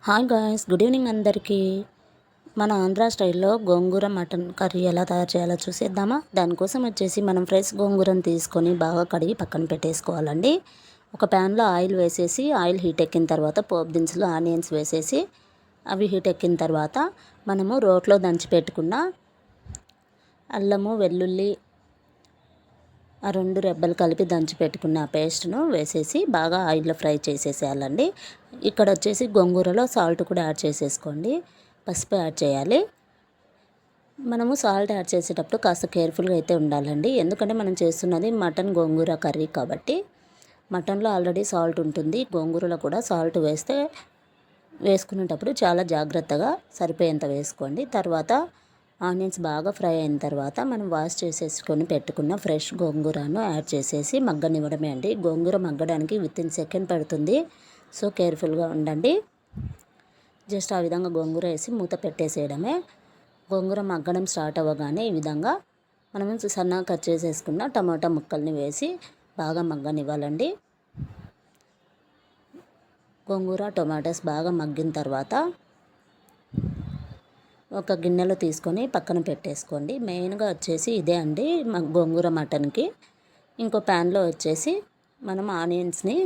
Hi guys, good evening అందరికీ. మన ఆంధ్ర స్టైల్లో గోంగూర మటన్ కర్రీ ఎలా తయారు చేయాలో చూసేద్దామా. దానికోసం వచ్చేసి మనం ఫ్రెష్ గోంగూరను తీసుకొని బాగా కడిగి పక్కన పెట్టేసుకోవాలండి. ఒక ప్యాన్లో ఆయిల్ వేసేసి ఆయిల్ హీట్ ఎక్కిన తర్వాత పోపు దినుసులు ఆనియన్స్ వేసేసి అవి హీట్ ఎక్కిన తర్వాత మనము రోట్లో దంచి పెట్టుకున్న అల్లము వెల్లుల్లి ఆ 2 రెబ్బలు కలిపి దంచి పెట్టుకున్న పేస్ట్ను వేసేసి బాగా ఆయిల్లో ఫ్రై చేసేసేయాలండి. ఇక్కడ వచ్చేసి గోంగూరలో సాల్ట్ కూడా యాడ్ చేసేసుకోండి, పసుపు యాడ్ చేయాలి. మనము సాల్ట్ యాడ్ చేసేటప్పుడు కాస్త కేర్ఫుల్గా అయితే ఉండాలండి, ఎందుకంటే మనం చేస్తున్నది మటన్ గోంగూర కర్రీ కాబట్టి మటన్లో ఆల్రెడీ సాల్ట్ ఉంటుంది. గోంగూరలో కూడా సాల్ట్ వేసుకునేటప్పుడు చాలా జాగ్రత్తగా సరిపోయేంత వేసుకోండి. తర్వాత ఆనియన్స్ బాగా ఫ్రై అయిన తర్వాత మనం వాష్ చేసేసుకొని పెట్టుకున్న ఫ్రెష్ గోంగూరను యాడ్ చేసేసి మగ్గనివ్వడమే అండి. గోంగూర మగ్గడానికి వితిన్ సెకండ్ పడుతుంది, సో కేర్ఫుల్గా ఉండండి. జస్ట్ ఆ విధంగా గోంగూర వేసి మూత పెట్టేసేయడమే. గోంగూర మగ్గడం స్టార్ట్ అవ్వగానే ఈ విధంగా మనం సన్నగా కట్ చేసేసుకున్న టమాటా ముక్కల్ని వేసి బాగా మగ్గనివ్వాలండి. గోంగూర టొమాటోస్ బాగా మగ్గిన తర్వాత ఒక గిన్నెలో తీసుకొని పక్కన పెట్టేసుకోండి. మెయిన్గా వచ్చేసి ఇదే అండి గోంగూర మటన్కి. ఇంకో ప్యాన్లో వచ్చేసి మనం ఆనియన్స్ని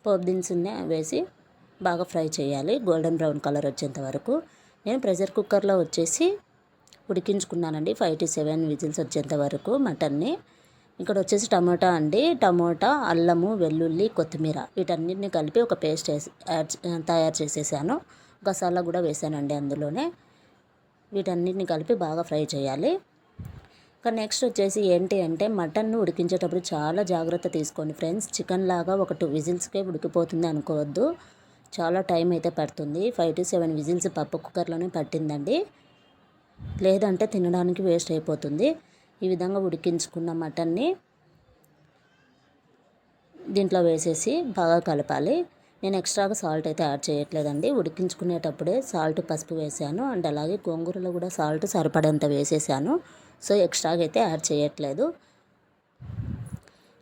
పోపు దినుసుల్ని వేసి బాగా ఫ్రై చేయాలి, గోల్డెన్ బ్రౌన్ కలర్ వచ్చేంత వరకు. నేను ప్రెషర్ కుక్కర్లో వచ్చేసి ఉడికించుకున్నానండి 5 to 7 విజిల్స్ వచ్చేంత వరకు మటన్ని. ఇక్కడ వచ్చేసి టమోటా అండి, టమోటా, అల్లము, వెల్లుల్లి, కొత్తిమీర వీటన్నిటిని కలిపి ఒక పేస్ట్ తయారు చేసేసాను. గసాలా కూడా వేసానండి అందులోనే. వీటన్నిటిని కలిపి బాగా ఫ్రై చేయాలి. ఇంకా నెక్స్ట్ వచ్చేసి ఏంటి అంటే మటన్ను ఉడికించేటప్పుడు చాలా జాగ్రత్త తీసుకోండి ఫ్రెండ్స్. చికెన్ లాగా ఒక 2 విజిల్స్కే ఉడికిపోతుంది అనుకోవద్దు, చాలా టైం అయితే పడుతుంది. 5 to 7 విజిల్స్ పప్పు కుక్కర్లోనే పట్టిందండి, లేదంటే తినడానికి వేస్ట్ అయిపోతుంది. ఈ విధంగా ఉడికించుకున్న మటన్ని దీంట్లో వేసేసి బాగా కలపాలి. నేను ఎక్స్ట్రాగా సాల్ట్ అయితే యాడ్ చేయట్లేదండి, ఉడికించుకునేటప్పుడే సాల్ట్ పసుపు వేసాను అండ్ అలాగే గోంగూరలో కూడా సాల్ట్ సరిపడేంత వేసేసాను, సో ఎక్స్ట్రాగా అయితే యాడ్ చేయట్లేదు.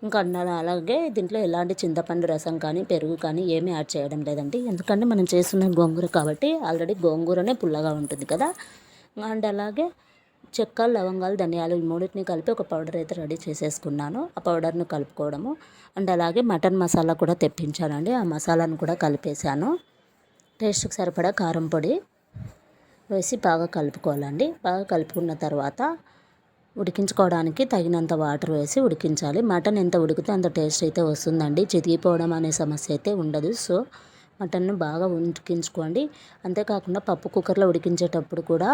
ఇంకా అలాగే దీంట్లో ఎలాంటి చింతపండు రసం కానీ పెరుగు కానీ ఏమీ యాడ్ చేయడం లేదండి, ఎందుకంటే మనం చేస్తున్న గోంగూర కాబట్టి ఆల్రెడీ గోంగూరనే పుల్లగా ఉంటుంది కదా. అండ్ అలాగే చెక్క, లవంగాలు, ధనియాలు ఈ మూడింటిని కలిపి ఒక పౌడర్ అయితే రెడీ చేసేసుకున్నాను. ఆ పౌడర్ను కలుపుకోవడము అండ్ అలాగే మటన్ మసాలా కూడా తెప్పించానండి, ఆ మసాలాను కూడా కలిపేశాను. టేస్ట్కి సరిపడా కారం పొడి వేసి బాగా కలుపుకోవాలండి. బాగా కలుపుకున్న తర్వాత ఉడికించుకోవడానికి తగినంత వాటర్ వేసి ఉడికించాలి. మటన్ ఎంత ఉడికితే అంత టేస్ట్ అయితే వస్తుందండి, చితికిపోవడం అనే సమస్య అయితే ఉండదు. సో మటన్ను బాగా ఉడికించుకోండి. అంతేకాకుండా పప్పు కుక్కర్లో ఉడికించేటప్పుడు కూడా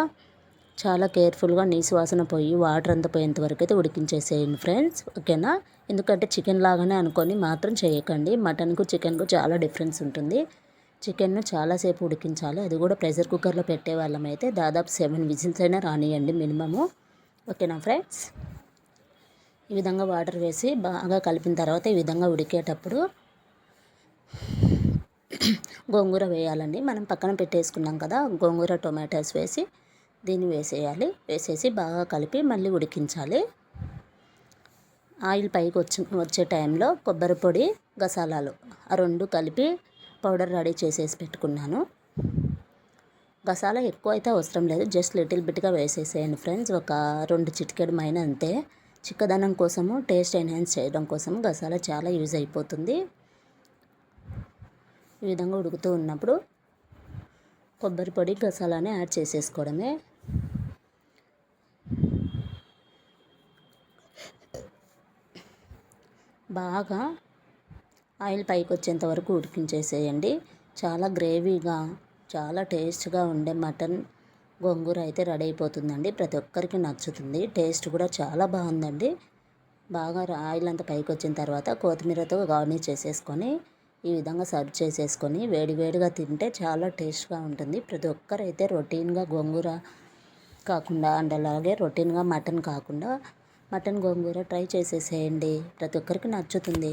చాలా కేర్ఫుల్గా నీసు వాసన పోయి వాటర్ అంతా పోయేంత వరకు అయితే ఉడికించేసేయండి ఫ్రెండ్స్, ఓకేనా. ఎందుకంటే చికెన్ లాగానే అనుకొని మాత్రం చేయకండి, మటన్కు చికెన్కు చాలా డిఫరెన్స్ ఉంటుంది. చికెన్ను చాలాసేపు ఉడికించాలి, అది కూడా ప్రెషర్ కుక్కర్లో పెట్టే వాళ్ళమైతే దాదాపు 7 విజిల్స్ అయినా రానియండి మినిమము, ఓకేనా ఫ్రెండ్స్. ఈ విధంగా వాటర్ వేసి బాగా కలిపిన తర్వాత ఈ విధంగా ఉడికేటప్పుడు గోంగూర వేయాలండి. మనం పక్కన పెట్టేసుకున్నాం కదా గోంగూర, టొమాటోస్ వేసి దీన్ని వేసేయాలి. వేసేసి బాగా కలిపి మళ్ళీ ఉడికించాలి. ఆయిల్ పైకి వచ్చే టైంలో కొబ్బరి పొడి, గసాలాలు ఆ 2 కలిపి పౌడర్ రెడీ చేసేసి పెట్టుకున్నాను. గసాలా ఎక్కువ అయితే అవసరం లేదు, జస్ట్ లిటిల్ బిట్గా వేసేసేయండి ఫ్రెండ్స్, ఒక 2 చిటికెడు మైన అంతే. చిక్కదనం కోసము, టేస్ట్ ఎన్హాన్స్ చేయడం కోసం గసాలా చాలా యూజ్ అయిపోతుంది. ఈ విధంగా ఉడుకుతూ ఉన్నప్పుడు కొబ్బరి పొడి, గసాలాని యాడ్ చేసేసుకోవడమే. బాగా ఆయిల్ పైకి వచ్చేంత వరకు ఉడికించేసేయండి. చాలా గ్రేవీగా, చాలా టేస్ట్గా ఉండే మటన్ గోంగూర అయితే రెడీ అయిపోతుందండి. ప్రతి ఒక్కరికి నచ్చుతుంది, టేస్ట్ కూడా చాలా బాగుందండి. బాగా ఆయిల్ అంతా పైకి వచ్చిన తర్వాత కొత్తిమీరతో గార్నిష్ చేసేసుకొని ఈ విధంగా సర్వ్ చేసేసుకొని వేడివేడిగా తింటే చాలా టేస్ట్గా ఉంటుంది. ప్రతి ఒక్కరైతే రొటీన్గా గోంగూర కాకుండా అండ్ అలాగే రొటీన్గా మటన్ కాకుండా మటన్ గోంగూర ట్రై చేసేసేయండి, ప్రతి ఒక్కరికి నచ్చుతుంది.